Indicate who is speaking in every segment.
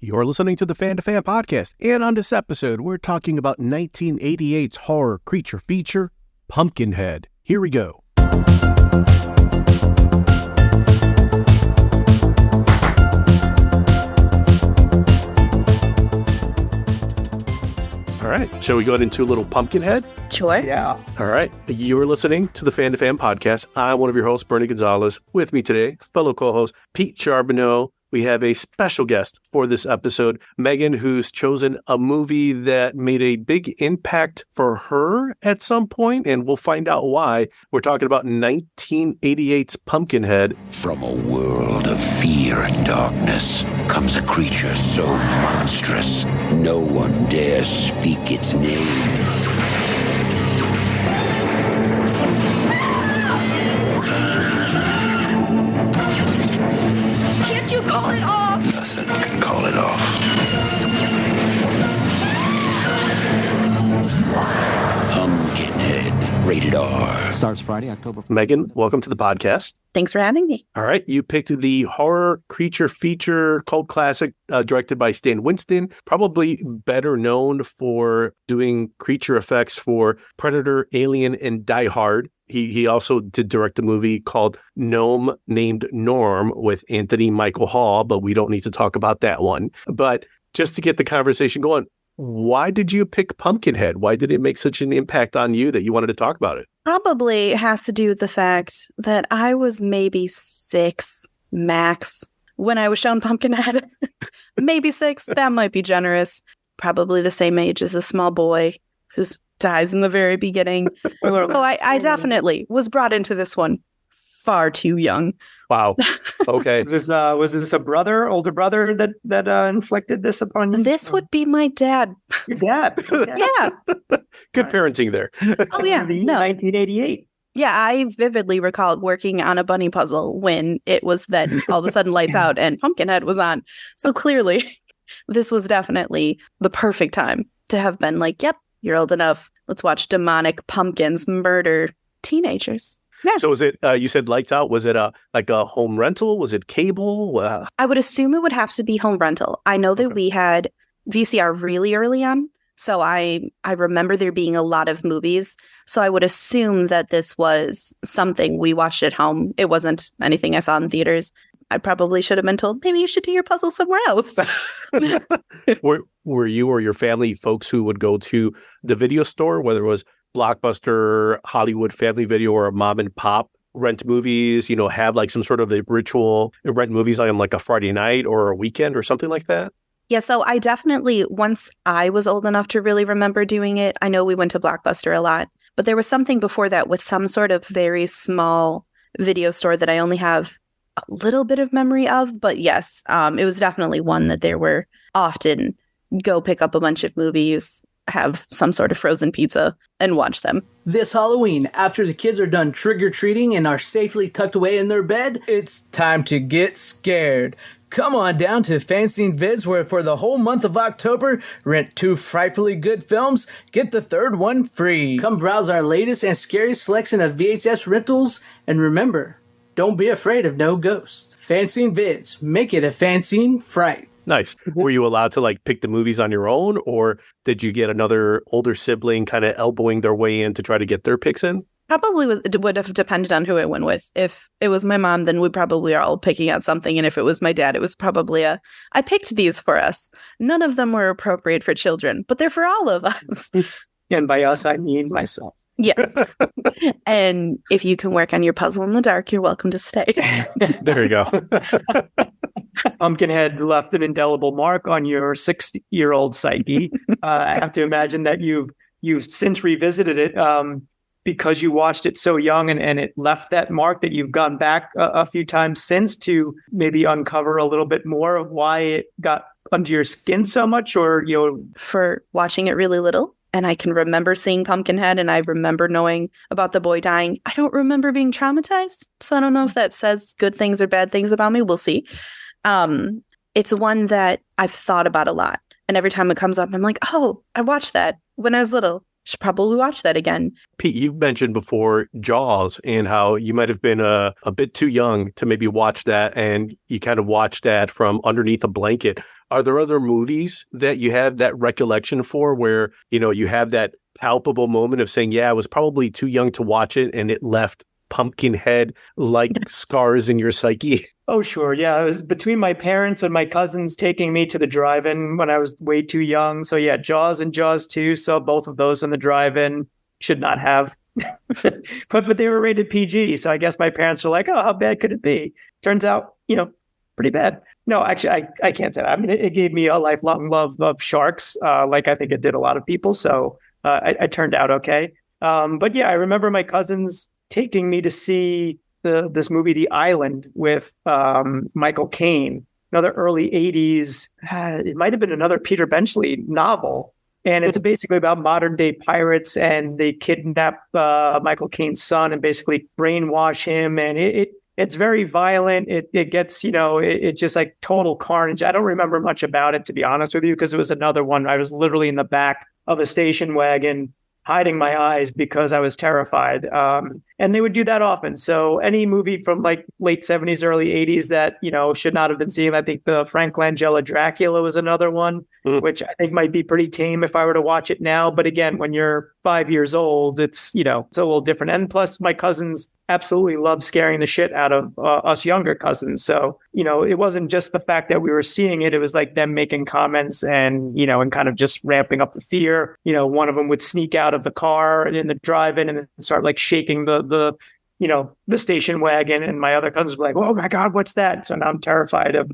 Speaker 1: You're listening to the Fan2Fan Podcast, and on this episode, we're talking about 1988's horror creature feature, Pumpkinhead. Here we go. All right, shall we go into a little Pumpkinhead?
Speaker 2: Sure.
Speaker 3: Yeah.
Speaker 1: All right, you're listening to the Fan2Fan Podcast. I'm one of your hosts, Bernie Gonzalez. With me today, fellow co-host Pete Charbonneau. We have a special guest for this episode, Megan, who's chosen a movie that made a big impact for her at some point, and we'll find out why. We're talking about 1988's Pumpkinhead.
Speaker 4: From a world of fear and darkness comes a creature so monstrous, no one dares speak its name.
Speaker 2: Can't you call it off?
Speaker 4: Nothing can call it off. Pumpkinhead, rated R.
Speaker 5: Starts Friday, October.
Speaker 1: Megan, welcome to the podcast.
Speaker 2: Thanks for having me.
Speaker 1: All right, you picked the horror creature feature cult classic directed by Stan Winston, probably better known for doing creature effects for Predator, Alien, and Die Hard. He also did direct a movie called Gnome Named Norm with Anthony Michael Hall, but we don't need to talk about that one. But just to get the conversation going, why did you pick Pumpkinhead? Why did it make such an impact on you that you wanted to talk about it?
Speaker 2: Probably has to do with the fact that I was maybe 6 max when I was shown Pumpkinhead. Maybe 6. That might be generous. Probably the same age as a small boy who dies in the very beginning. So I definitely was brought into this one far too young.
Speaker 1: Wow. Okay.
Speaker 3: Was this a older brother that inflicted this upon you?
Speaker 2: This would be my dad.
Speaker 3: Your dad. Okay.
Speaker 2: Yeah.
Speaker 1: Good parenting there.
Speaker 2: Oh, yeah. No.
Speaker 3: 1988.
Speaker 2: Yeah, I vividly recall working on a bunny puzzle when it was then all of a sudden lights out and Pumpkinhead was on. So clearly, this was definitely the perfect time to have been like, yep, you're old enough. Let's watch demonic pumpkins murder teenagers. Yeah.
Speaker 1: So was it, you said lights out, was it like a home rental? Was it cable?
Speaker 2: I would assume it would have to be home rental. I know that we had VCR really early on. So I remember there being a lot of movies. So I would assume that this was something we watched at home. It wasn't anything I saw in theaters. I probably should have been told, maybe you should do your puzzle somewhere else.
Speaker 1: Were you or your family folks who would go to the video store, whether it was Blockbuster, Hollywood Family Video, or a mom and pop rent movies, have like some sort of a ritual, rent movies on like a Friday night or a weekend or something like that?
Speaker 2: Yeah, so I definitely, once I was old enough to really remember doing it, I know we went to Blockbuster a lot, but there was something before that with some sort of very small video store that I only have a little bit of memory of. But yes, it was definitely one that there were often go pick up a bunch of movies, have some sort of frozen pizza, and watch them.
Speaker 6: This Halloween, after the kids are done trick-or-treating and are safely tucked away in their bed, it's time to get scared. Come on down to Fan2Fan Vids, where for the whole month of October, rent 2 frightfully good films, get the third one free. Come browse our latest and scariest selection of VHS rentals, and remember, don't be afraid of no ghosts. Fan2Fan Vids, make it a Fan2Fan fright.
Speaker 1: Nice. Were you allowed to like pick the movies on your own, or did you get another older sibling kind of elbowing their way in to try to get their picks in?
Speaker 2: Probably would have depended on who it went with. If it was my mom, then we probably are all picking out something. And if it was my dad, it was probably I picked these for us. None of them were appropriate for children, but they're for all of us.
Speaker 3: And by us, I mean myself.
Speaker 2: Yes. And if you can work on your puzzle in the dark, you're welcome to stay.
Speaker 1: There you go.
Speaker 3: Pumpkinhead left an indelible mark on your 6-year-old psyche. I have to imagine that you've since revisited it because you watched it so young and it left that mark, that you've gone back a few times since to maybe uncover a little bit more of why it got under your skin so much, or
Speaker 2: for watching it really little. And I can remember seeing Pumpkinhead, and I remember knowing about the boy dying. I don't remember being traumatized, so I don't know if that says good things or bad things about me. We'll see. It's one that I've thought about a lot. And every time it comes up, I'm like, oh, I watched that when I was little. Should probably watch that again.
Speaker 1: Pete, you mentioned before Jaws and how you might have been a bit too young to maybe watch that, and you kind of watched that from underneath a blanket. Are there other movies that you have that recollection for where, you have that palpable moment of saying, yeah, I was probably too young to watch it and it left Pumpkinhead like scars in your psyche?
Speaker 3: Oh, sure. Yeah. It was between my parents and my cousins taking me to the drive-in when I was way too young. So yeah, Jaws and Jaws 2. Saw both of those in the drive-in. Should not have. but they were rated PG. So I guess my parents were like, oh, how bad could it be? Turns out, pretty bad. No, actually, I can't say that. I mean, it gave me a lifelong love of sharks, like I think it did a lot of people. So I turned out okay. But yeah, I remember my cousins taking me to see this movie, The Island, with Michael Caine, another early 80s. It might have been another Peter Benchley novel. And it's basically about modern day pirates, and they kidnap Michael Caine's son and basically brainwash him. And it's very violent. It gets, it's just like total carnage. I don't remember much about it, to be honest with you, because it was another one. I was literally in the back of a station wagon hiding my eyes because I was terrified. And they would do that often. So any movie from like late 70s, early 80s that, should not have been seen. I think the Frank Langella Dracula was another one, which I think might be pretty tame if I were to watch it now. But again, when you're 5 years old, it's a little different. And plus my cousins absolutely loved scaring the shit out of us younger cousins. So, it wasn't just the fact that we were seeing it. It was like them making comments and, and kind of just ramping up the fear. One of them would sneak out of the car in the drive-in and start like shaking the station wagon. And my other cousins were like, oh my God, what's that? So now I'm terrified of,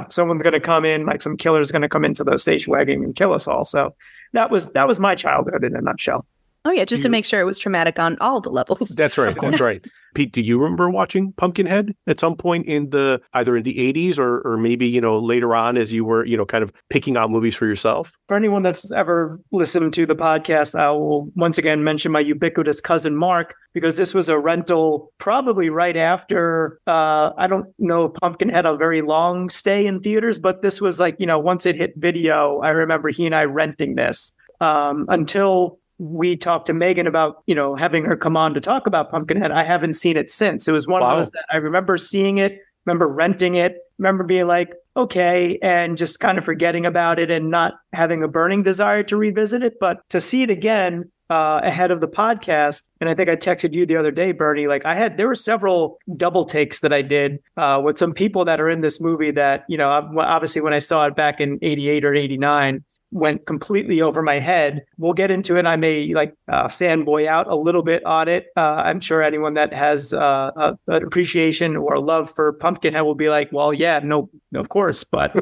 Speaker 3: someone's going to come in, like some killer's going to come into the station wagon and kill us all. So that was my childhood in a nutshell.
Speaker 2: Oh, yeah, just to make sure it was traumatic on all the levels.
Speaker 1: That's right. That's right. Pete, do you remember watching Pumpkinhead at some point either in the 80s or maybe, later on as you were, kind of picking out movies for yourself?
Speaker 3: For anyone that's ever listened to the podcast, I will once again mention my ubiquitous cousin Mark, because this was a rental probably right after, I don't know, Pumpkinhead had a very long stay in theaters, but this was like, once it hit video, I remember he and I renting this until we talked to Megan about, having her come on to talk about Pumpkinhead. I haven't seen it since. It was one of those that I remember seeing it, remember renting it, remember being like, okay, and just kind of forgetting about it and not having a burning desire to revisit it. But to see it again ahead of the podcast, and I think I texted you the other day, Bernie, like there were several double takes that I did with some people that are in this movie that, obviously when I saw it back in 88 or 89, went completely over my head. We'll get into it. I may fanboy out a little bit on it. I'm sure anyone that has an appreciation or a love for Pumpkinhead will be like, well, yeah, no, of course. But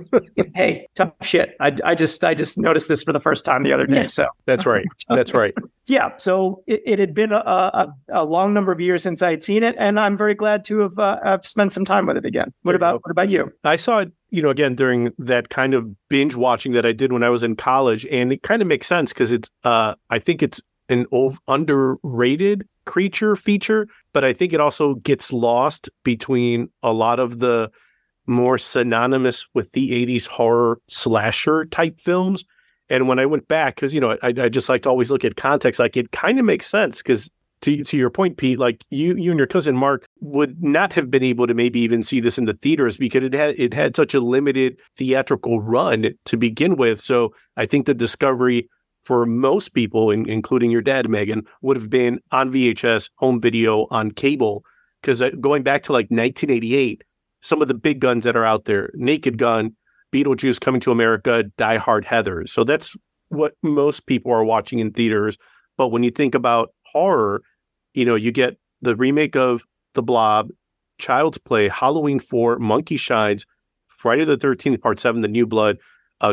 Speaker 3: hey, tough shit. I just noticed this for the first time the other day. So
Speaker 1: that's right. That's right.
Speaker 3: Yeah. So it had been a long number of years since I had seen it, and I'm very glad to have spent some time with it again. What about you?
Speaker 1: I saw it, again, during that kind of binge watching that I did when I was in college. And it kind of makes sense because it's, I think it's an underrated creature feature, but I think it also gets lost between a lot of the more synonymous with the 80s horror slasher type films. And when I went back, because, I just like to always look at context, like it kind of makes sense because to your point, Pete, like you and your cousin Mark would not have been able to maybe even see this in the theaters because it had such a limited theatrical run to begin with. So I think the discovery for most people, including your dad, Megan, would have been on VHS, home video, on cable. Because going back to like 1988, some of the big guns that are out there, Naked Gun, Beetlejuice, Coming to America, Die Hard, Heather. So that's what most people are watching in theaters. But when you think about horror, you get the remake of The Blob, Child's Play, Halloween 4, Monkey Shines, Friday the 13th, Part 7, The New Blood,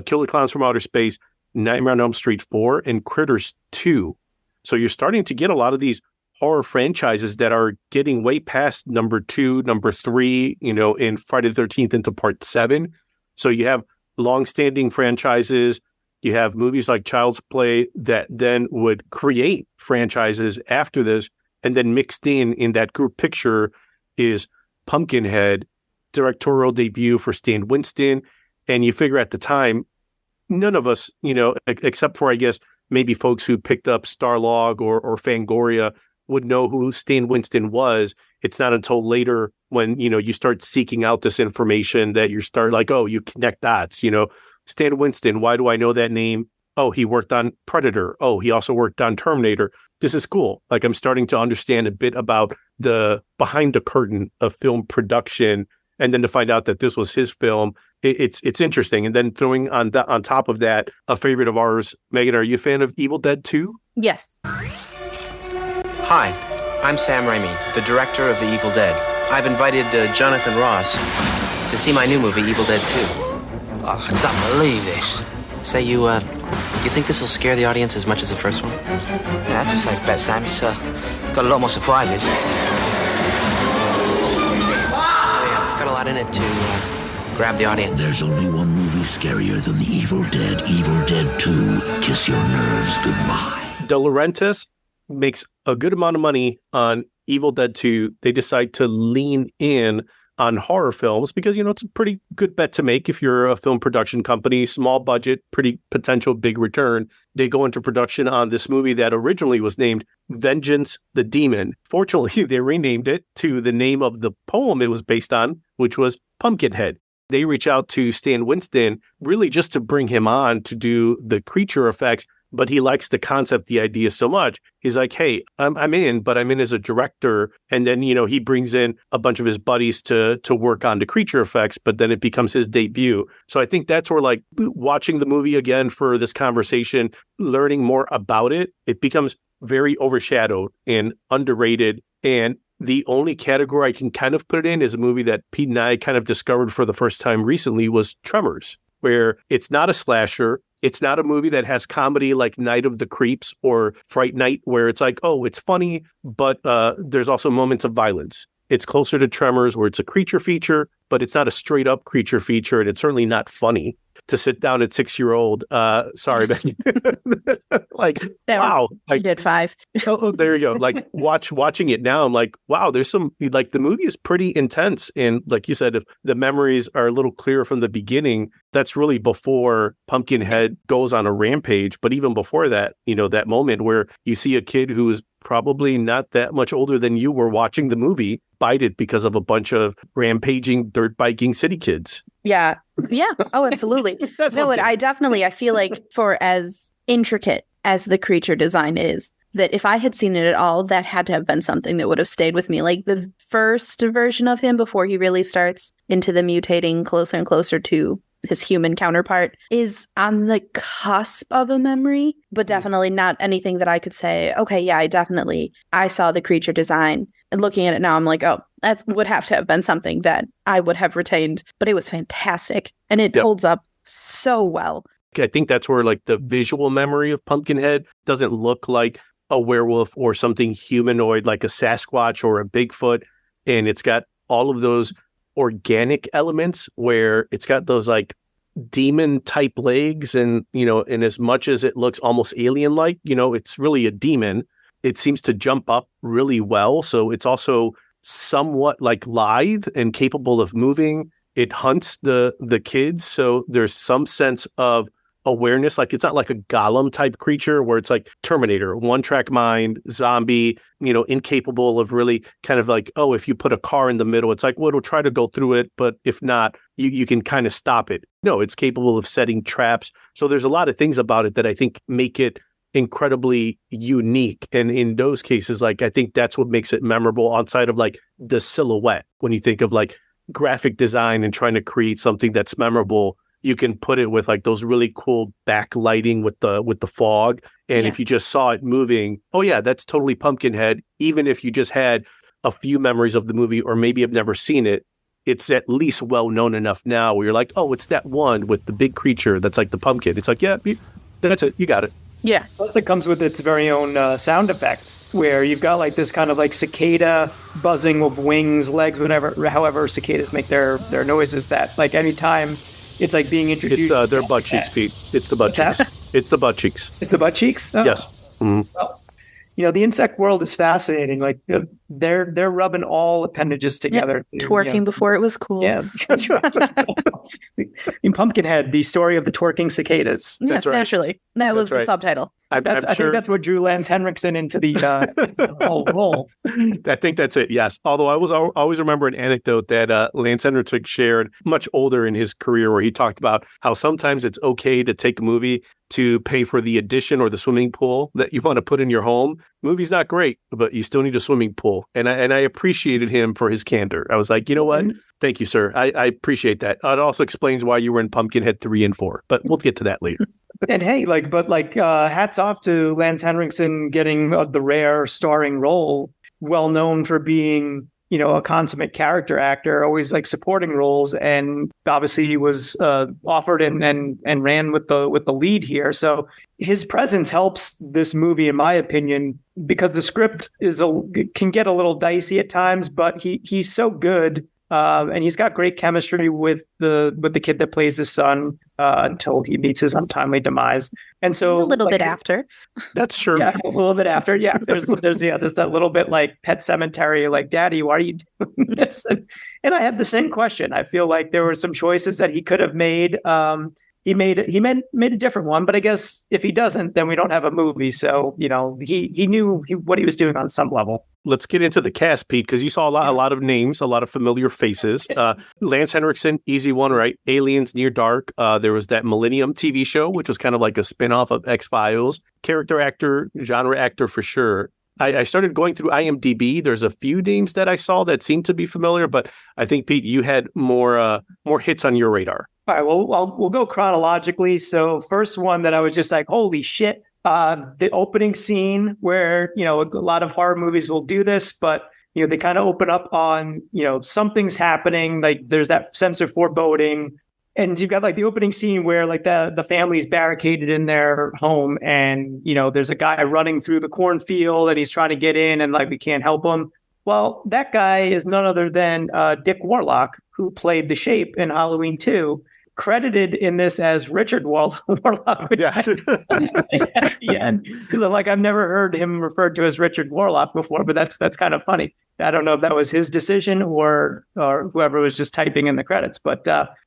Speaker 1: Killer Clowns from Outer Space, Nightmare on Elm Street 4, and Critters 2. So you're starting to get a lot of these horror franchises that are getting way past number 2, number 3, in Friday the 13th into Part 7. So you have long-standing franchises. You have movies like Child's Play that then would create franchises after this. And then mixed in that group picture is Pumpkinhead, directorial debut for Stan Winston. And you figure at the time, none of us, except for, I guess, maybe folks who picked up Starlog or Fangoria would know who Stan Winston was. It's not until later when, you start seeking out this information that you start like, oh, you connect dots, Stan Winston, why do I know that name? Oh, he worked on Predator. Oh, he also worked on Terminator. This is cool. Like, I'm starting to understand a bit about the behind the curtain of film production. And then to find out that this was his film, it's interesting. And then throwing on top of that, a favorite of ours, Megan, are you a fan of Evil Dead 2?
Speaker 2: Yes.
Speaker 5: Hi, I'm Sam Raimi, the director of The Evil Dead. I've invited Jonathan Ross to see my new movie, Evil Dead 2.
Speaker 7: Oh, I don't believe this.
Speaker 5: Say, you think this will scare the audience as much as the first one?
Speaker 7: Yeah, that's a safe bet, Sam. It's got a lot more surprises.
Speaker 5: Oh, yeah, it's got a lot in it to grab the audience.
Speaker 4: There's only one movie scarier than The Evil Dead. Evil Dead 2. Kiss your nerves goodbye.
Speaker 1: De Laurentiis makes a good amount of money on Evil Dead 2. They decide to lean in on horror films because, it's a pretty good bet to make if you're a film production company, small budget, pretty potential big return. They go into production on this movie that originally was named Vengeance the Demon. Fortunately, they renamed it to the name of the poem it was based on, which was Pumpkinhead. They reach out to Stan Winston really just to bring him on to do the creature effects, but he likes the concept, the idea so much. He's like, hey, I'm in, but I'm in as a director. And then, he brings in a bunch of his buddies to work on the creature effects, but then it becomes his debut. So I think that's where, like, watching the movie again for this conversation, learning more about it, it becomes very overshadowed and underrated. And the only category I can kind of put it in is a movie that Pete and I kind of discovered for the first time recently was Tremors, where it's not a slasher. It's not a movie that has comedy like Night of the Creeps or Fright Night, where it's like, oh, it's funny, but there's also moments of violence. It's closer to Tremors, where it's a creature feature, but it's not a straight up creature feature, and it's certainly not funny to sit down at 6-year-old. Sorry, Becky. Like, wow.
Speaker 2: Like, did 5.
Speaker 1: Oh, there you go. Like, watching it now, I'm like, wow, there's some, like, the movie is pretty intense. And like you said, if the memories are a little clearer from the beginning, that's really before Pumpkinhead goes on a rampage. But even before that, that moment where you see a kid who is probably not that much older than you were watching the movie bite it because of a bunch of rampaging, dirt biking city kids.
Speaker 2: Yeah. Yeah. Oh, absolutely. I feel like for as intricate as the creature design is, that if I had seen it at all, that had to have been something that would have stayed with me. Like the first version of him before he really starts into the mutating closer and closer to his human counterpart is on the cusp of a memory, but definitely not anything that I could say, okay, yeah, I saw the creature design. And looking at it now, I'm like, oh, that would have to have been something that I would have retained. But it was fantastic. And it holds up so well.
Speaker 1: I think that's where, like, the visual memory of Pumpkinhead doesn't look like a werewolf or something humanoid like a Sasquatch or a Bigfoot. And it's got all of those organic elements where it's got those, like, demon type legs. And, and as much as it looks almost alien like, it's really a demon. It seems to jump up really well. So it's also somewhat like lithe and capable of moving. It hunts the kids. So there's some sense of awareness. Like, it's not like a golem type creature where it's like Terminator, one track mind, zombie, incapable of really kind of like, oh, if you put a car in the middle, it's like, well, it'll try to go through it. But if not, you can kind of stop it. No, it's capable of setting traps. So there's a lot of things about it that I think make it incredibly unique. And in those cases, like, I think that's what makes it memorable outside of like the silhouette. When you think of like graphic design and trying to create something that's memorable, you can put it with like those really cool backlighting with the fog. And if you just saw it moving, oh yeah, that's totally Pumpkinhead. Even if you just had a few memories of the movie or maybe have never seen it, it's at least well known enough now where you're like, oh, it's that one with the big creature that's like the pumpkin. It's like, yeah, that's it. You got it.
Speaker 2: Yeah.
Speaker 3: Plus it comes with its very own sound effect where you've got like this kind of like cicada buzzing of wings, legs, whatever, however cicadas make their noises, that like anytime it's like being introduced.
Speaker 1: It's their butt cheeks, Pete. It's the butt cheeks. It's the butt cheeks.
Speaker 3: It's the butt cheeks? Oh.
Speaker 1: Yes. Mm-hmm.
Speaker 3: Well, the insect world is fascinating. Like they're rubbing all appendages together.
Speaker 2: Twerking before it was cool.
Speaker 3: Yeah, that's right. In Pumpkinhead, the story of the twerking cicadas.
Speaker 2: Yes,
Speaker 1: right.
Speaker 2: naturally. That was the subtitle.
Speaker 1: I'm
Speaker 3: I
Speaker 1: sure.
Speaker 3: think that's what drew Lance Henriksen into the whole role.
Speaker 1: I think that's it. Yes. Although I always remember an anecdote that Lance Henriksen shared much older in his career, where he talked about how sometimes it's okay to take a movie to pay for the addition or the swimming pool that you want to put in your home. Movie's not great, but you still need a swimming pool. And I appreciated him for his candor. I was like, you know what? Thank you, sir. I appreciate that. It also explains why you were in Pumpkinhead 3 and 4, but we'll get to that later.
Speaker 3: And hey, hats off to Lance Henriksen getting the rare starring role, well known for being, a consummate character actor, always like supporting roles. And obviously he was offered and ran with the lead here. So his presence helps this movie, in my opinion, because the script can get a little dicey at times, but he's so good. And he's got great chemistry with the kid that plays his son until he meets his untimely demise. And so
Speaker 2: a little bit after.
Speaker 1: That's true.
Speaker 3: Yeah, a little bit after. Yeah, there's that little bit like Pet Cemetery, like, Daddy, why are you doing this? And I had the same question. I feel like there were some choices that he could have made. He made a different one, but I guess if he doesn't, then we don't have a movie. So, he knew what he was doing on some level.
Speaker 1: Let's get into the cast, Pete, because you saw a lot of names, a lot of familiar faces. Lance Henriksen, easy one, right? Aliens Near Dark. There was that Millennium TV show, which was kind of like a spinoff of X-Files. Character actor, genre actor for sure. I started going through IMDb. There's a few names that I saw that seemed to be familiar, but I think, Pete, you had more hits on your radar.
Speaker 3: All right, well, we'll go chronologically. So first one that I was just like, holy shit, the opening scene where, a lot of horror movies will do this, but, they kind of open up on, something's happening. Like there's that sense of foreboding. And you've got like the opening scene where like the family's barricaded in their home and, there's a guy running through the cornfield and he's trying to get in and like we can't help him. Well, that guy is none other than Dick Warlock, who played the Shape in Halloween 2. Credited in this as Richard Warlock, which
Speaker 1: yes.
Speaker 3: like I've never heard him referred to as Richard Warlock before, but that's kind of funny. I don't know if that was his decision or whoever was just typing in the credits, but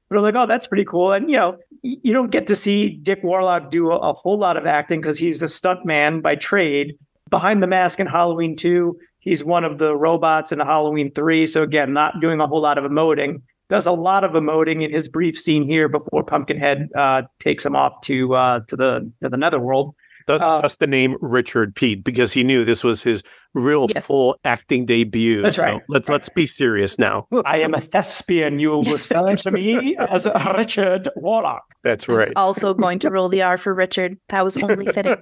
Speaker 3: we're like, oh, that's pretty cool. And you don't get to see Dick Warlock do a whole lot of acting because he's a stuntman by trade. Behind the Mask in Halloween 2, he's one of the robots in Halloween 3. So again, not doing a whole lot of emoting. Does a lot of emoting in his brief scene here before Pumpkinhead takes him off to the netherworld.
Speaker 1: Thus the name Richard, Pete, because he knew this was his real full acting debut.
Speaker 3: That's right.
Speaker 1: Let's be serious now.
Speaker 3: I am a thespian. You will refer to me as Richard Warlock.
Speaker 1: That's right.
Speaker 2: It's also going to roll the R for Richard. That was only fitting.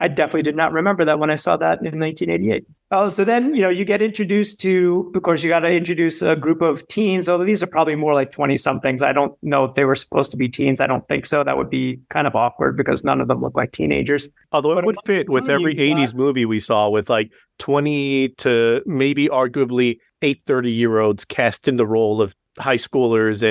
Speaker 3: I definitely did not remember that when I saw that in 1988. Oh, so then, you get introduced to, of course, you got to introduce a group of teens, although these are probably more like 20-somethings. I don't know if they were supposed to be teens. I don't think so. That would be kind of awkward because none of them look like teenagers.
Speaker 1: Although it would fit with every 80s movie we saw with like 20 to maybe arguably 30-year-olds cast in the role of high schoolers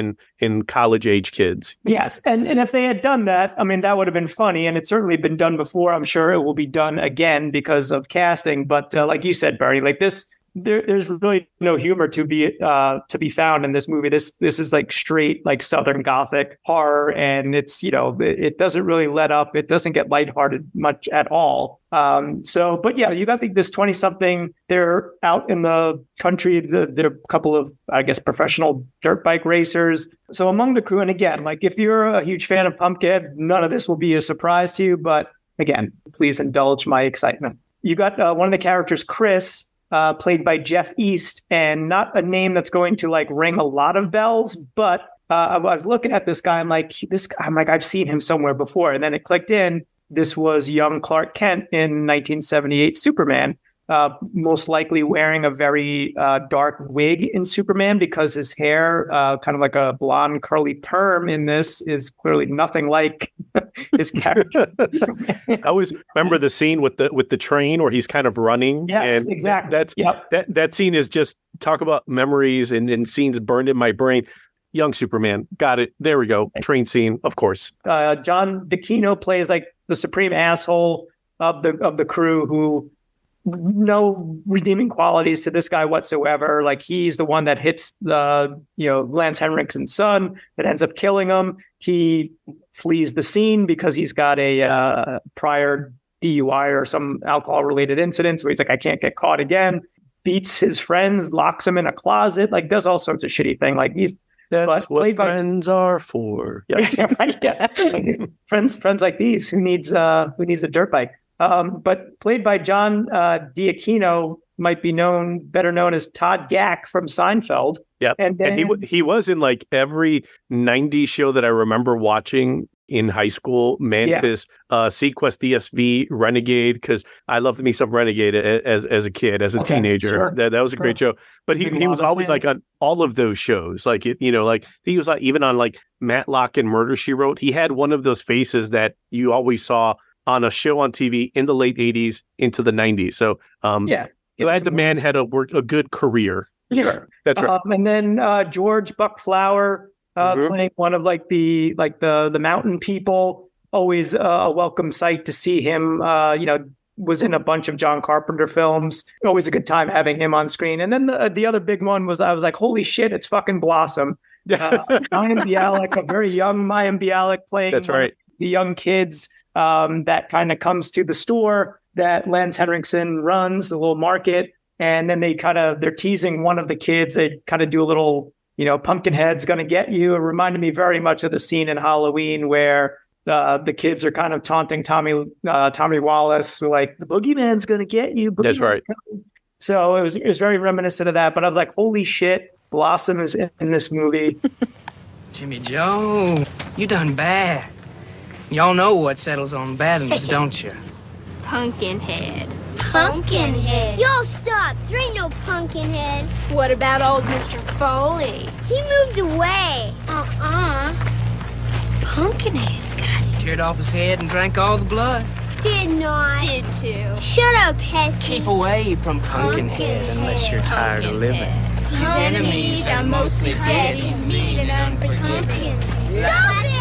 Speaker 1: and college age kids.
Speaker 3: Yes. And if they had done that, I mean, that would have been funny. And it's certainly been done before. I'm sure it will be done again because of casting. But like you said, Bernie, like this, there's really no humor to be found in this movie. This is like straight like Southern Gothic horror, and it's it doesn't really let up. It doesn't get lighthearted much at all. But yeah, you got this 20-something. They're out in the country. They're a couple of, I guess, professional dirt bike racers. So among the crew, and again, like if you're a huge fan of Pumpkinhead, none of this will be a surprise to you. But again, please indulge my excitement. You got one of the characters, Chris. Played by Jeff East, and not a name that's going to like ring a lot of bells, but I was looking at this guy. I'm like, I've seen him somewhere before. And then it clicked in. This was young Clark Kent in 1978 Superman, most likely wearing a very dark wig in Superman because his hair, kind of like a blonde curly perm in this, is clearly nothing like his character.
Speaker 1: I always remember the scene with the train where he's kind of running.
Speaker 3: Yes,
Speaker 1: and
Speaker 3: exactly.
Speaker 1: That scene is just talk about memories and scenes burned in my brain. Young Superman. Got it. There we go. Train scene, of course.
Speaker 3: John DeCino plays like the supreme asshole of the crew who no redeeming qualities to this guy whatsoever. Like, he's the one that hits Lance Henriksen's son that ends up killing him. He flees the scene because he's got a prior DUI or some alcohol related incidents where he's like, I can't get caught again. Beats his friends, locks them in a closet, like does all sorts of shitty thing. Like
Speaker 1: that's what friends are for.
Speaker 3: Yes. Yeah. friends like these. Who needs a dirt bike? But played by John D'Aquino, might be better known as Todd Gack from Seinfeld.
Speaker 1: Yeah, and he was in like every 90s show that I remember watching in high school. Mantis, Sequest, DSV, Renegade, because I loved me some Renegade as a kid, as a teenager. Sure. That was a great show. But he was always like on all of those shows. Like, like he was like even on like Matlock and Murder, She Wrote. He had one of those faces that you always saw on a show on TV in the late 80s into the 90s. So glad the man had a good career.
Speaker 3: Yeah,
Speaker 1: that's right.
Speaker 3: And then George Buckflower playing one of like the mountain people. Always a welcome sight to see him. Was in a bunch of John Carpenter films. Always a good time having him on screen. And then the other big one was, I was like, holy shit, it's fucking Blossom. Mayim Bialik, a very young Mayim Bialik playing
Speaker 1: that's right.
Speaker 3: The young kids that kind of comes to the store that Lance Henriksen runs, the little market. And then they're teasing one of the kids. They kind of do a little, Pumpkinhead's going to get you. It reminded me very much of the scene in Halloween where the kids are kind of taunting Tommy Wallace, like, the boogeyman's going to get you.
Speaker 1: That's right.
Speaker 3: Coming. So it was very reminiscent of that. But I was like, holy shit, Blossom is in this movie.
Speaker 8: Jimmy Joe, you done bad. Y'all know what settles on bad ones, don't you?
Speaker 9: Pumpkinhead. Pumpkinhead? Y'all stop. There ain't no Pumpkinhead. What about old Mr. Foley? He moved away. Pumpkinhead got it.
Speaker 8: Teared off his head and drank all the blood.
Speaker 9: Did not.
Speaker 10: Did too.
Speaker 9: Shut up, Hesse.
Speaker 8: Keep away from Pumpkinhead unless you're tired of living.
Speaker 10: His enemies are mostly dead. He's mean and unforgiving.
Speaker 9: Stop it!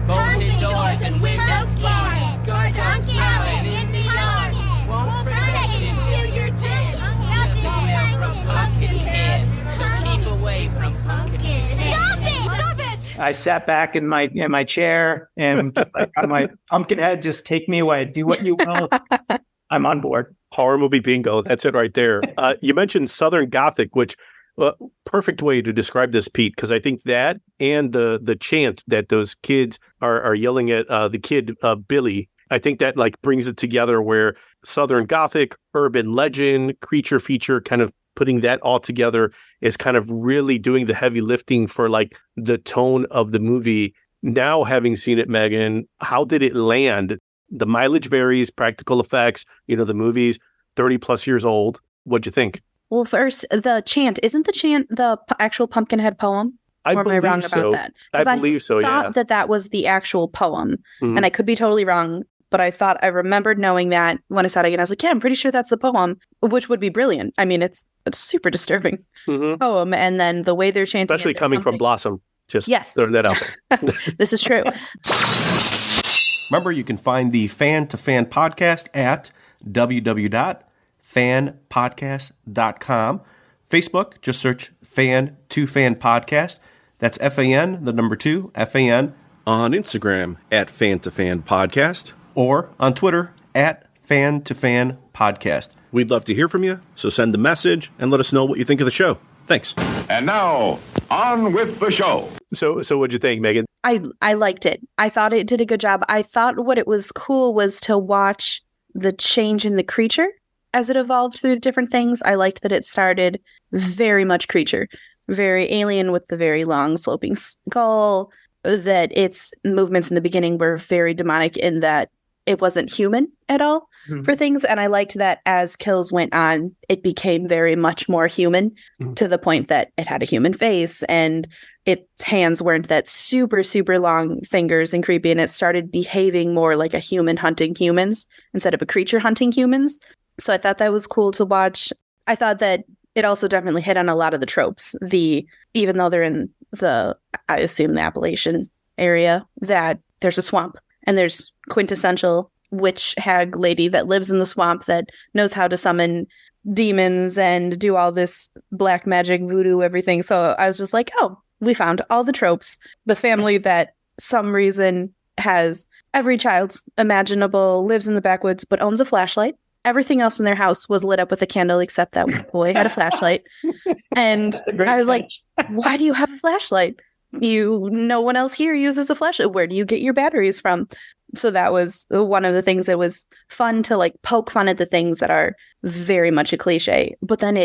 Speaker 10: Bolted doors and windows barred. Guardians prowling in the yard. Won't protect you till you're dead. Nothing will from Pumpkinhead. So keep away from Pumpkinhead.
Speaker 9: Stop it! Stop it!
Speaker 3: I sat back in my chair and just like, I'm like, Pumpkinhead, just take me away. Do what you will. I'm on board.
Speaker 1: Horror movie bingo. That's it right there. You mentioned Southern Gothic, which perfect way to describe this, Pete, because I think that and the chant that those kids are yelling at the kid Billy, I think that like brings it together where Southern Gothic, urban legend, creature feature, kind of putting that all together is kind of really doing the heavy lifting for like the tone of the movie. Now, having seen it, Megan, how did it land? The mileage varies, practical effects, the movie's 30 plus years old. What'd you think?
Speaker 2: Well, first, the chant. Isn't the chant the actual Pumpkinhead poem? Or am I wrong about that?
Speaker 1: I believe so, yeah.
Speaker 2: I thought that was the actual poem. And I could be totally wrong, but I remembered knowing that when I saw it again. I was like, yeah, I'm pretty sure that's the poem, which would be brilliant. I mean, it's a super disturbing poem. And then the way they're chanting
Speaker 1: especially coming from Blossom. Just throw that out there.
Speaker 2: This is true.
Speaker 11: Remember, you can find the Fan2Fan Podcast at www.fanpodcast.com. Facebook, just search Fan2Fan Podcast. That's FAN, the number 2, FAN.
Speaker 12: On Instagram at Fan2Fan Podcast.
Speaker 11: Or on Twitter at Fan2Fan Podcast.
Speaker 12: We'd love to hear from you, so send a message and let us know what you think of the show. Thanks.
Speaker 13: And now, on with the show.
Speaker 1: So what'd you think, Megan?
Speaker 2: I liked it. I thought it did a good job. I thought what it was cool was to watch the change in the creature as it evolved through different things. I liked that it started very much creature, very alien with the very long sloping skull, that its movements in the beginning were very demonic in that it wasn't human at all for things. And I liked that as kills went on, it became very much more human to the point that it had a human face and its hands weren't that super, super long fingers and creepy. And it started behaving more like a human hunting humans instead of a creature hunting humans. So I thought that was cool to watch. I thought that it also definitely hit on a lot of the tropes. Even though they're in I assume the Appalachian area, that there's a swamp and there's quintessential witch hag lady that lives in the swamp that knows how to summon demons and do all this black magic, voodoo, everything. So I was just like, oh, we found all the tropes. The family that some reason has every child imaginable, lives in the backwoods, but owns a flashlight. Everything else in their house was lit up with a candle except that one boy had a flashlight. And I was like, why do you have a flashlight? No one else here uses a flashlight. Where do you get your batteries from? So that was one of the things that was fun to like poke fun at the things that are very much a cliche. But then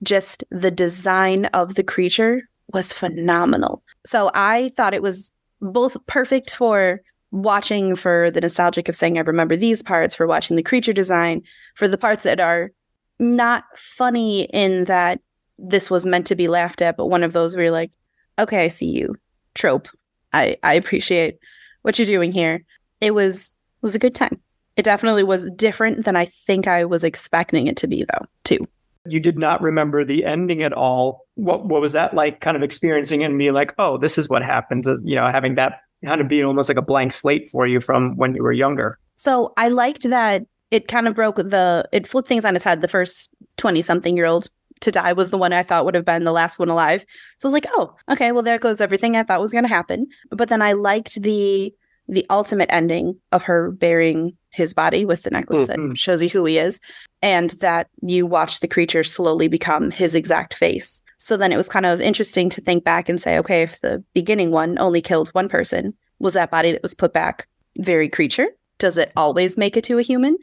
Speaker 2: the design of the creature was phenomenal. So I thought it was both perfect for watching for the nostalgic of saying, I remember these parts, for watching the creature design, for the parts that are not funny in that this was meant to be laughed at, but one of those where you're like, okay, I see you. Trope. I appreciate what you're doing here. It was a good time. It definitely was different than I think I was expecting it to be, though, too.
Speaker 3: You did not remember the ending at all. What was that like, kind of experiencing and being like, oh, this is what happens, having that kind of be almost like a blank slate for you from when you were younger?
Speaker 2: So I liked that it kind of it flipped things on its head. The first 20-something-year-old to die was the one I thought would have been the last one alive. So I was like, oh, okay, well, there goes everything I thought was going to happen. But then I liked the ultimate ending of her burying his body with the necklace that shows you who he is, and that you watch the creature slowly become his exact face. So then it was kind of interesting to think back and say, okay, if the beginning one only killed one person, was that body that was put back very creature? Does it always make it to a human?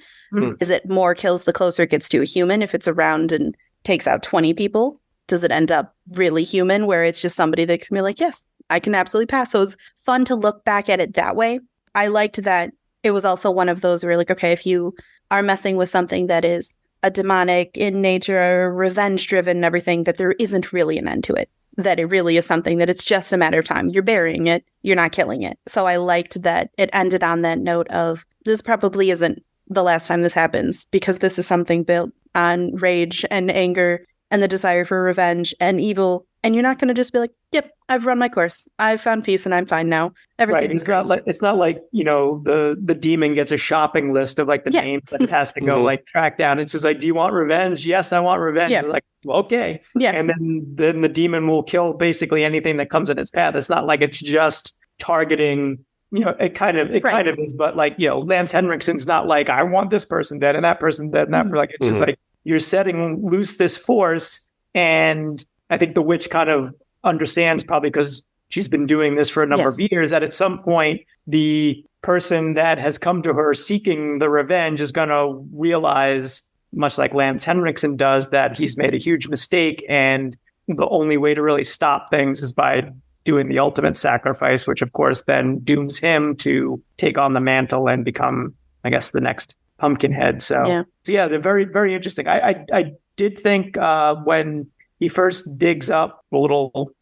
Speaker 2: Is it more kills the closer it gets to a human? If it's around and takes out 20 people, does it end up really human where it's just somebody that can be like, yes, I can absolutely pass. So it was fun to look back at it that way. I liked that it was also one of those where you're like, okay, if you are messing with something that is a demonic in nature, revenge driven and everything, that there isn't really an end to it, that it really is something that it's just a matter of time. You're burying it, you're not killing it. So I liked that it ended on that note of, this probably isn't the last time this happens, because this is something built on rage and anger and the desire for revenge and evil. And you're not going to just be like, yep, I've run my course. I've found peace and I'm fine now. Everything's
Speaker 3: right. It's not like, the demon gets a shopping list of like the names that it has to go like track down. It's just like, do you want revenge? Yes, I want revenge. Yeah. Like, well, okay. Yeah. And then the demon will kill basically anything that comes in its path. It's not like it's just targeting, it kind of is, but like, Lance Henriksen's not like, I want this person dead and that person dead and that, like, it's just like, you're setting loose this force. And I think the witch kind of understands, probably because she's been doing this for a number of years, that at some point the person that has come to her seeking the revenge is going to realize, much like Lance Henriksen does, that he's made a huge mistake. And the only way to really stop things is by doing the ultimate sacrifice, which of course then dooms him to take on the mantle and become, I guess, the next Pumpkinhead. So yeah, they're very, very interesting. I did think when he first digs up a little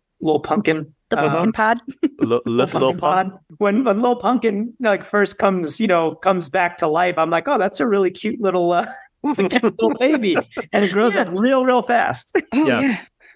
Speaker 3: pumpkin,
Speaker 2: the pumpkin pod,
Speaker 3: little pod. When little pumpkin like first comes back to life, I'm like, oh, that's a really cute little little baby, and it grows up real fast.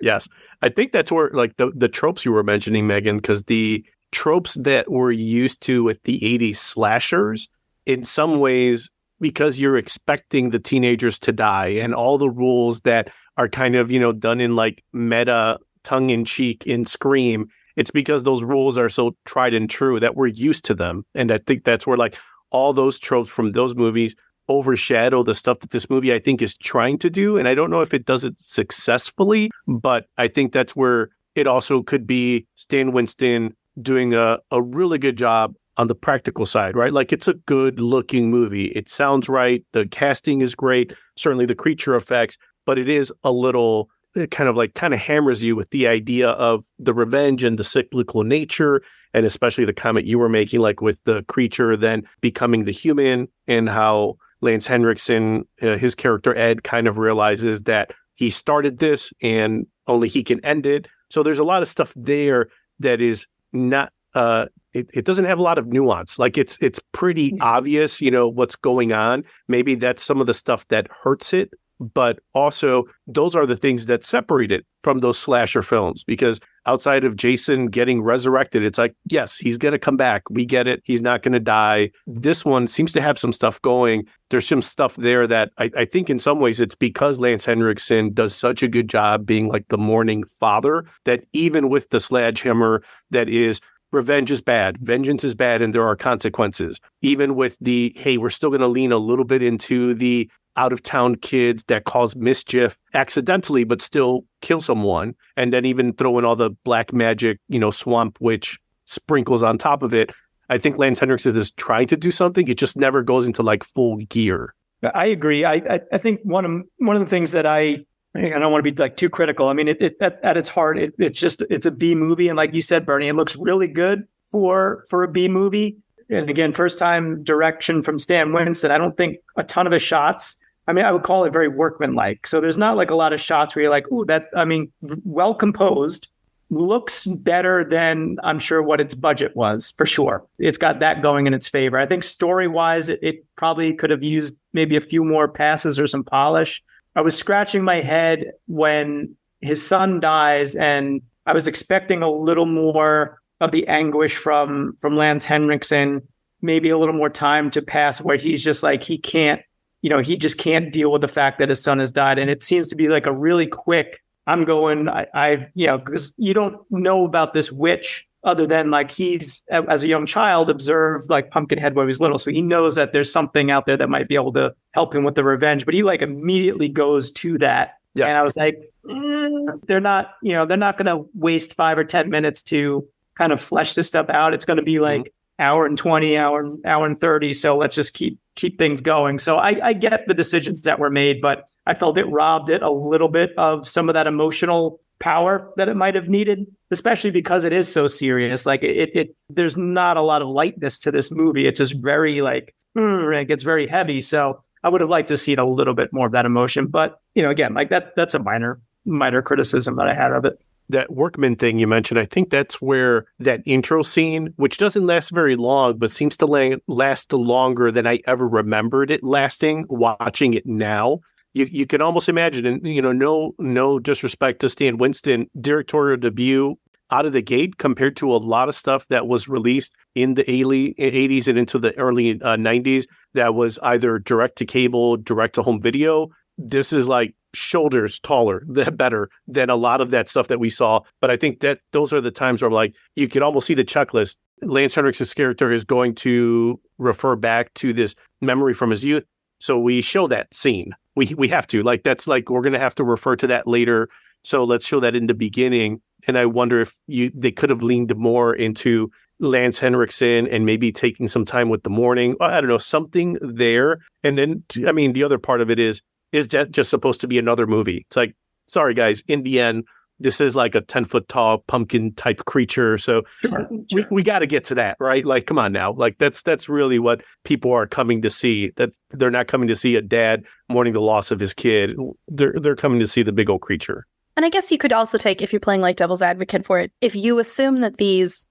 Speaker 1: Yes. I think that's where like the tropes you were mentioning, Megan, because the tropes that we're used to with the 80s slashers, in some ways, because you're expecting the teenagers to die and all the rules that are kind of, done in like meta tongue in cheek in Scream, it's because those rules are so tried and true that we're used to them. And I think that's where like all those tropes from those movies overshadow the stuff that this movie I think is trying to do. And I don't know if it does it successfully, but I think that's where it also could be Stan Winston doing a really good job on the practical side, right? Like, it's a good looking movie. It sounds right. The casting is great. Certainly the creature effects, but it is a little, it kind of hammers you with the idea of the revenge and the cyclical nature. And especially the comment you were making, like with the creature then becoming the human, and how Lance Henriksen, his character Ed, kind of realizes that he started this and only he can end it. So there's a lot of stuff there that is not, it doesn't have a lot of nuance. Like it's pretty obvious, what's going on. Maybe that's some of the stuff that hurts it, but also those are the things that separate it from those slasher films. Because outside of Jason getting resurrected, it's like, yes, he's going to come back. We get it. He's not going to die. This one seems to have some stuff going. There's some stuff there that I think in some ways it's because Lance Henriksen does such a good job being like the mourning father that even with the sledgehammer that is revenge is bad, vengeance is bad, and there are consequences. Even with the, hey, we're still going to lean a little bit into the out-of-town kids that cause mischief accidentally, but still kill someone. And then even throw in all the black magic, swamp witch sprinkles on top of it. I think Lance Henriksen is trying to do something. It just never goes into like full gear.
Speaker 3: I agree. I think one of the things that I don't want to be like too critical. I mean, at its heart, it's a B movie. And like you said, Bernie, it looks really good for a B movie. And again, first time direction from Stan Winston. I don't think a ton of his shots. I mean, I would call it very workmanlike. So there's not like a lot of shots where you're like, ooh, well composed, looks better than I'm sure what its budget was, for sure. It's got that going in its favor. I think story-wise, it probably could have used maybe a few more passes or some polish. I was scratching my head when his son dies, and I was expecting a little more of the anguish from Lance Henriksen, maybe a little more time to pass where he's just like, he just can't deal with the fact that his son has died. And it seems to be like a really quick, because you don't know about this witch other than like he's, as a young child, observed like Pumpkinhead when he was little. So he knows that there's something out there that might be able to help him with the revenge, but he like immediately goes to that. Yes. And I was like, they're not going to waste 5 or 10 minutes to kind of flesh this stuff out. It's going to be like hour and 20, hour and 30. So let's just keep things going. So I get the decisions that were made, but I felt it robbed it a little bit of some of that emotional power that it might have needed, especially because it is so serious. Like there's not a lot of lightness to this movie. It's just very like, it gets very heavy. So I would have liked to see a little bit more of that emotion. But, again, like that's a minor criticism that I had of it.
Speaker 1: That workman thing you mentioned, I think that's where that intro scene, which doesn't last very long, but seems to last longer than I ever remembered it lasting watching it now. You can almost imagine, and no disrespect to Stan Winston, directorial debut out of the gate compared to a lot of stuff that was released in the 80s and into the early 90s that was either direct to cable, direct to home video. This is like shoulders taller, better than a lot of that stuff that we saw. But I think that those are the times where like you can almost see the checklist. Lance Henriksen's character is going to refer back to this memory from his youth. So we show that scene. We have to, like, that's like, we're going to have to refer to that later. So let's show that in the beginning. And I wonder if they could have leaned more into Lance Henriksen and maybe taking some time with the morning. I don't know, something there. And then, I mean, the other part of it is that just supposed to be another movie? It's like, sorry, guys, in the end, this is like a 10-foot tall pumpkin type creature. So sure. We got to get to that, right? Like, come on now. Like, that's really what people are coming to see. That they're not coming to see a dad mourning the loss of his kid. They're coming to see the big old creature.
Speaker 2: And I guess you could also take, if you're playing like devil's advocate for it, if you assume that these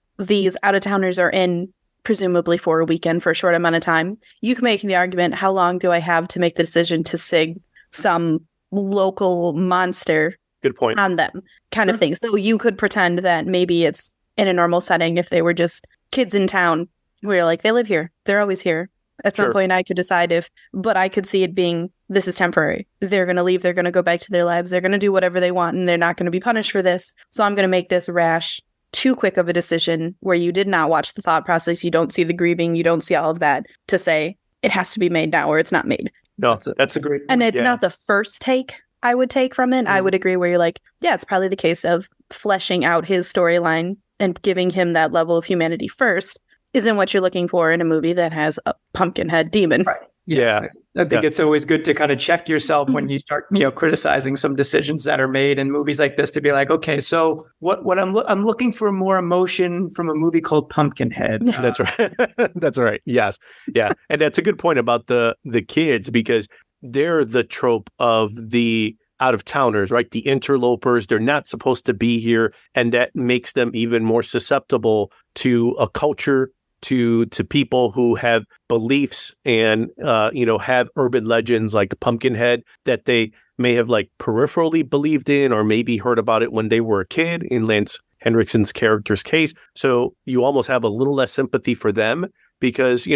Speaker 2: out-of-towners are in presumably for a weekend for a short amount of time, you can make the argument, how long do I have to make the decision to sig some local monster
Speaker 1: good point
Speaker 2: on them kind of thing. So you could pretend that maybe it's in a normal setting if they were just kids in town where you're like, they live here, they're always here. At some point I could decide but I could see it being, this is temporary. They're going to leave, they're going to go back to their lives, they're going to do whatever they want, and they're not going to be punished for this. So I'm going to make this rash, too quick of a decision where you did not watch the thought process, you don't see the grieving, you don't see all of that, to say it has to be made now or it's not made.
Speaker 1: No, that's a great point.
Speaker 2: And it's not the first take I would take from it. I would agree where you're like, yeah, it's probably the case of fleshing out his storyline and giving him that level of humanity first isn't what you're looking for in a movie that has a Pumpkinhead demon.
Speaker 3: Right. Yeah. I think it's always good to kind of check yourself when you start, criticizing some decisions that are made in movies like this, to be like, okay, so what I'm looking for more emotion from a movie called Pumpkinhead.
Speaker 1: That's right. That's right. Yes. Yeah. And that's a good point about the kids, because they're the trope of the out-of-towners, right? The interlopers, they're not supposed to be here. And that makes them even more susceptible to a culture, to people who have beliefs and, have urban legends like Pumpkinhead that they may have like peripherally believed in, or maybe heard about it when they were a kid. In Lance Henriksen's character's case. So you almost have a little less sympathy for them because,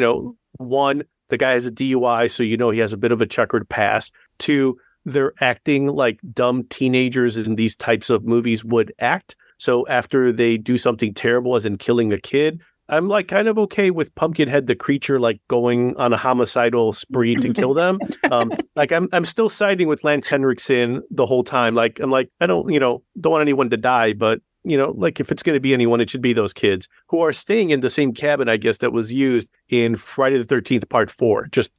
Speaker 1: one, the guy has a DUI, so he has a bit of a checkered past. Two, they're acting like dumb teenagers in these types of movies would act. So after they do something terrible, as in killing a kid, I'm like kind of okay with Pumpkinhead, the creature, like going on a homicidal spree to kill them. I'm still siding with Lance Henriksen the whole time. Like, I'm like, I don't want anyone to die, but like if it's going to be anyone, it should be those kids who are staying in the same cabin, I guess, that was used in Friday the 13th, Part 4. Just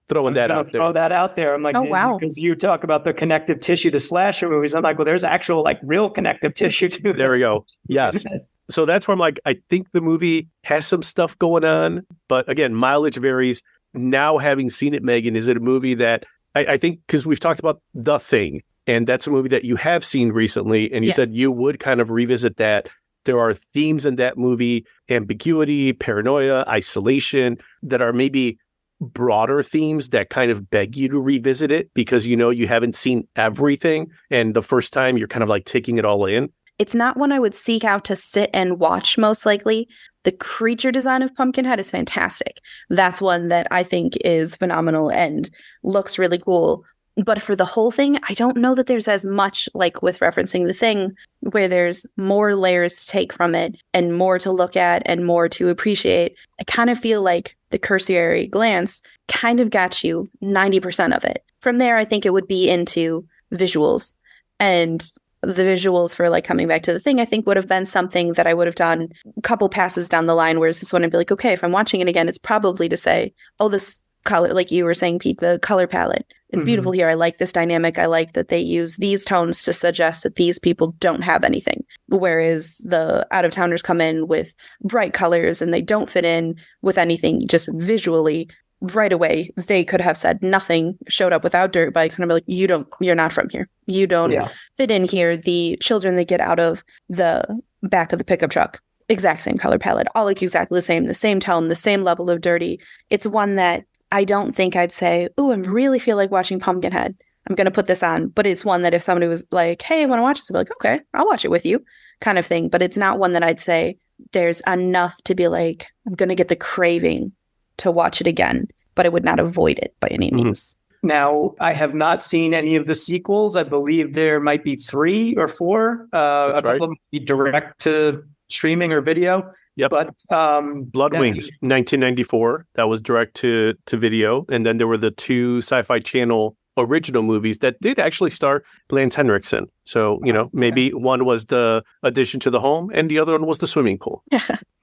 Speaker 1: throwing that out there.
Speaker 3: Throw that out there. I'm like,
Speaker 2: oh, wow.
Speaker 3: Because you talk about the connective tissue to slasher movies. I'm like, well, there's actual like real connective tissue to this.
Speaker 1: There we go. Yes. So that's where I'm like, I think the movie has some stuff going on. But again, mileage varies. Now, having seen it, Megan, is it a movie that I think, because we've talked about The Thing, and that's a movie that you have seen recently, and you said you would kind of revisit that. There are themes in that movie, ambiguity, paranoia, isolation, that are maybe broader themes that kind of beg you to revisit it because you haven't seen everything. And the first time you're kind of like taking it all in.
Speaker 2: It's not one I would seek out to sit and watch, most likely. The creature design of Pumpkinhead is fantastic. That's one that I think is phenomenal and looks really cool. But for the whole thing, I don't know that there's as much, like with referencing The Thing, where there's more layers to take from it and more to look at and more to appreciate. I kind of feel like the cursory glance kind of got you 90% of it. From there, I think it would be into visuals. And the visuals for like coming back to The Thing, I think would have been something that I would have done a couple passes down the line, whereas this one I'd be like, okay, if I'm watching it again, it's probably to say, oh, this color, like you were saying, Pete, the color palette is beautiful here. I like this dynamic. I like that they use these tones to suggest that these people don't have anything. Whereas the out-of-towners come in with bright colors and they don't fit in with anything just visually. Right away, they could have said nothing, showed up without dirt bikes, and I'm like, you're not from here. You don't fit in here. The children that get out of the back of the pickup truck, exact same color palette, all like exactly the same tone, the same level of dirty. It's one that I don't think I'd say, oh, I really feel like watching Pumpkinhead. I'm going to put this on. But it's one that if somebody was like, hey, I want to watch this, I'd be like, okay, I'll watch it with you kind of thing. But it's not one that I'd say there's enough to be like, I'm going to get the craving to watch it again, but I would not avoid it by any means.
Speaker 3: Now, I have not seen any of the sequels. I believe there might be 3 or 4. A couple of them be direct to streaming or video.
Speaker 1: Yep.
Speaker 3: But
Speaker 1: Blood Wings, 1994, that was direct to video. And then there were the 2 Sci-Fi Channel original movies that did actually star Lance Henriksen. So, maybe one was the addition to the home and the other one was the swimming pool.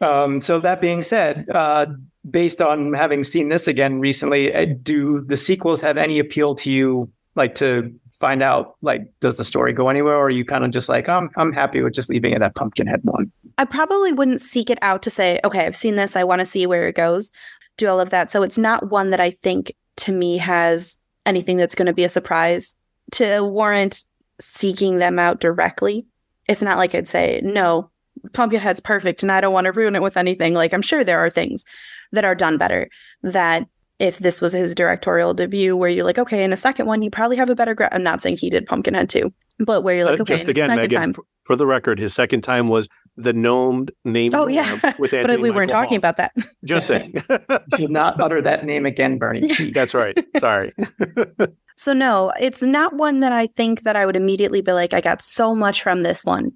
Speaker 3: So that being said, based on having seen this again recently, do the sequels have any appeal to you, like to find out, like, does the story go anywhere? Or are you kind of just like, I'm happy with just leaving it at Pumpkinhead 1?
Speaker 2: I probably wouldn't seek it out to say, okay, I've seen this, I want to see where it goes, do all of that. So it's not one that I think to me has anything that's going to be a surprise to warrant seeking them out directly. It's not like I'd say, no, Pumpkinhead's perfect and I don't want to ruin it with anything. Like, I'm sure there are things that are done better, that if this was his directorial debut where you're like, okay, in a second one, you probably have a better I'm not saying he did Pumpkinhead too, but where you're like, okay,
Speaker 1: just again, Megan, for the record, his second time was the gnomed name.
Speaker 2: Oh, yeah.
Speaker 1: With
Speaker 2: but we weren't talking about that.
Speaker 1: Just saying.
Speaker 3: Do not utter that name again, Bernie.
Speaker 1: That's right. Sorry.
Speaker 2: So no, it's not one that I think that I would immediately be like, I got so much from this one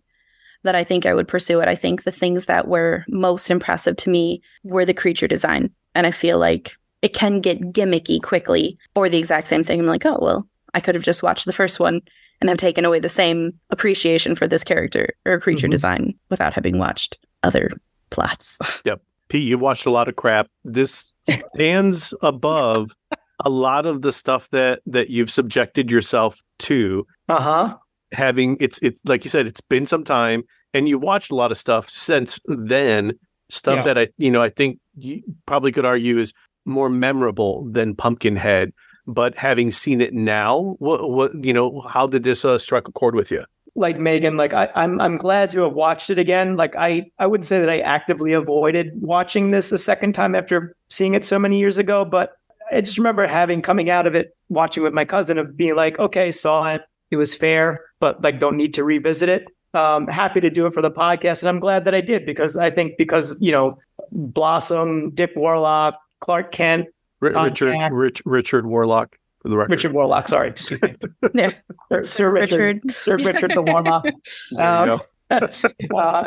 Speaker 2: that I think I would pursue it. I think the things that were most impressive to me were the creature design. And I feel like it can get gimmicky quickly, or the exact same thing. I'm like, oh, well, I could have just watched the first one and have taken away the same appreciation for this character or creature design without having watched other plots.
Speaker 1: Yep. Pete, you've watched a lot of crap. This stands above a lot of the stuff that you've subjected yourself to. Having it's like you said, it's been some time and you've watched a lot of stuff since then, stuff that I think you probably could argue is more memorable than Pumpkinhead. But having seen it now, what how did this strike a chord with you?
Speaker 3: Like Megan, like I'm glad to have watched it again. Like I wouldn't say that I actively avoided watching this a second time after seeing it so many years ago, but I just remember coming out of it, watching with my cousin, of being like, okay, saw it, it was fair, but like don't need to revisit it. happy to do it for the podcast. And I'm glad that I did because I think Blossom, Dick Warlock, Clark Kent,
Speaker 1: Richard Warlock, for the record.
Speaker 3: Richard Warlock, sorry. Excuse me. Sir Richard the Warlock.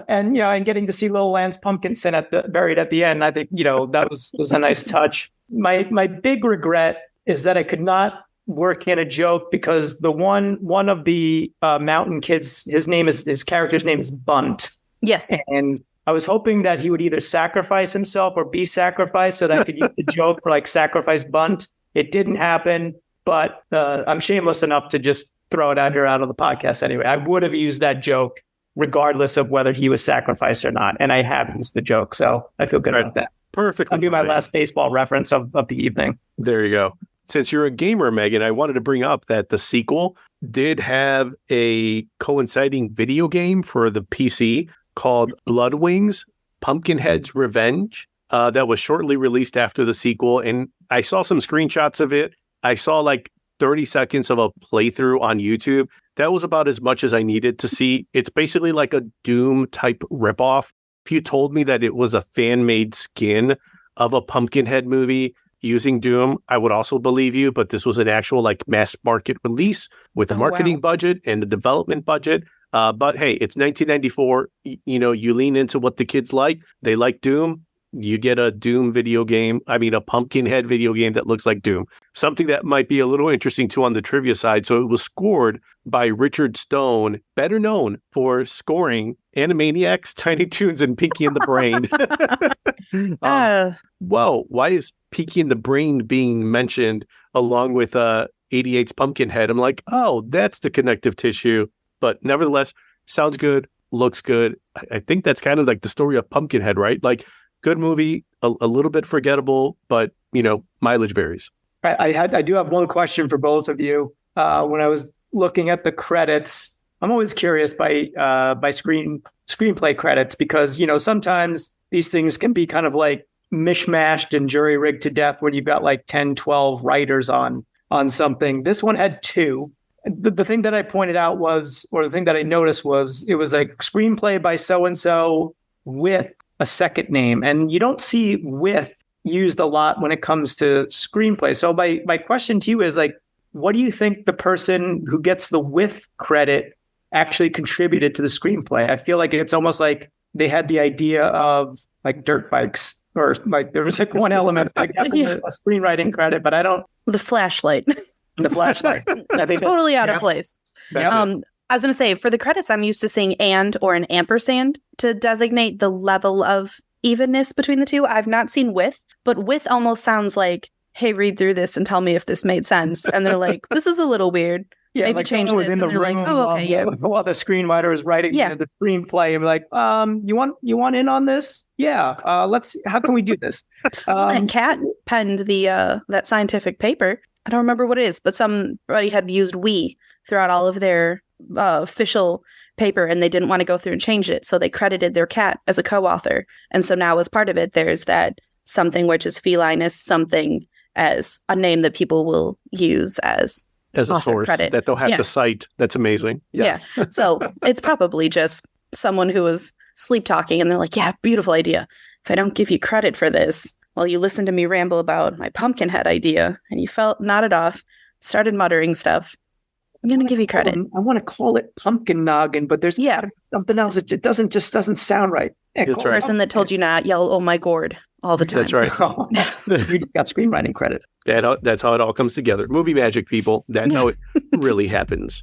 Speaker 3: And getting to see little Lance Pumpkinson buried at the end, I think, that was a nice touch. My big regret is that I could not work in a joke because the one of the mountain kids, his character's name is Bunt.
Speaker 2: Yes.
Speaker 3: And I was hoping that he would either sacrifice himself or be sacrificed so that I could use the joke for like sacrifice Bunt. It didn't happen, but I'm shameless enough to just throw it out of the podcast anyway. I would have used that joke regardless of whether he was sacrificed or not. And I have used the joke, so I feel good about that.
Speaker 1: Perfect.
Speaker 3: I'll do my last baseball reference of the evening.
Speaker 1: There you go. Since you're a gamer, Megan, I wanted to bring up that the sequel did have a coinciding video game for the PC called Blood Wings, Pumpkinhead's Revenge, that was shortly released after the sequel. And I saw some screenshots of it. I saw like 30 seconds of a playthrough on YouTube. That was about as much as I needed to see. It's basically like a Doom type ripoff. If you told me that it was a fan-made skin of a Pumpkinhead movie using Doom, I would also believe you, but this was an actual like mass market release with a marketing budget and a development budget. But hey, it's 1994. You lean into what the kids like. They like Doom. You get a Doom video game. I mean, a Pumpkinhead video game that looks like Doom. Something that might be a little interesting too on the trivia side. So it was scored by Richard Stone, better known for scoring Animaniacs, Tiny Toons, and Pinky and the Brain. Whoa, why is Pinky and the Brain being mentioned along with 88's Pumpkinhead? I'm like, oh, that's the connective tissue. But nevertheless, sounds good, looks good. I think that's kind of like the story of Pumpkinhead, right? Like, good movie, a little bit forgettable, but, mileage varies.
Speaker 3: I do have one question for both of you. When I was looking at the credits, I'm always curious by screenplay credits because, sometimes these things can be kind of like mishmashed and jury-rigged to death when you've got like 10, 12 writers on something. This one had 2. The thing that I pointed out the thing that I noticed was, it was like screenplay by so-and-so with a second name. And you don't see with used a lot when it comes to screenplay. So my question to you is like, what do you think the person who gets the with credit actually contributed to the screenplay? I feel like it's almost like they had the idea of like dirt bikes, or like there was like one element like a screenwriting credit, but I don't.
Speaker 2: The flashlight.
Speaker 3: The flashlight. I think
Speaker 2: totally out of place. I was going to say, for the credits, I'm used to seeing and or an ampersand to designate the level of evenness between the two. I've not seen with, but with almost sounds like, hey, read through this and tell me if this made sense. And they're like, this is a little weird.
Speaker 3: Yeah,
Speaker 2: maybe
Speaker 3: like
Speaker 2: change
Speaker 3: was
Speaker 2: this.
Speaker 3: in the room
Speaker 2: like, oh, okay, yeah.
Speaker 3: While the screenwriter is writing the screenplay, and like, you want in on this? Yeah. How can we do this?
Speaker 2: And Kat penned the that scientific paper. I don't remember what it is, but somebody had used we throughout all of their official paper, and they didn't want to go through and change it, so they credited their cat as a co-author. And so now, as part of it, there's that something which is feline is something as a name that people will use as
Speaker 1: a source credit that they'll have to cite. That's amazing. Yes.
Speaker 2: Yeah. So it's probably just someone who was sleep talking, and they're like, "Yeah, beautiful idea. If I don't give you credit for this, well, you listened to me ramble about my Pumpkinhead idea, and you nodded off, started muttering stuff. I'm going to give you credit.
Speaker 3: I want to call it pumpkin noggin, but there's something else. It doesn't sound right.
Speaker 2: It's the person that told you not yell, "Oh my gourd," all the time.
Speaker 1: That's right.
Speaker 3: You got screenwriting credit.
Speaker 1: That's how it all comes together. Movie magic, people. That's how it really happens.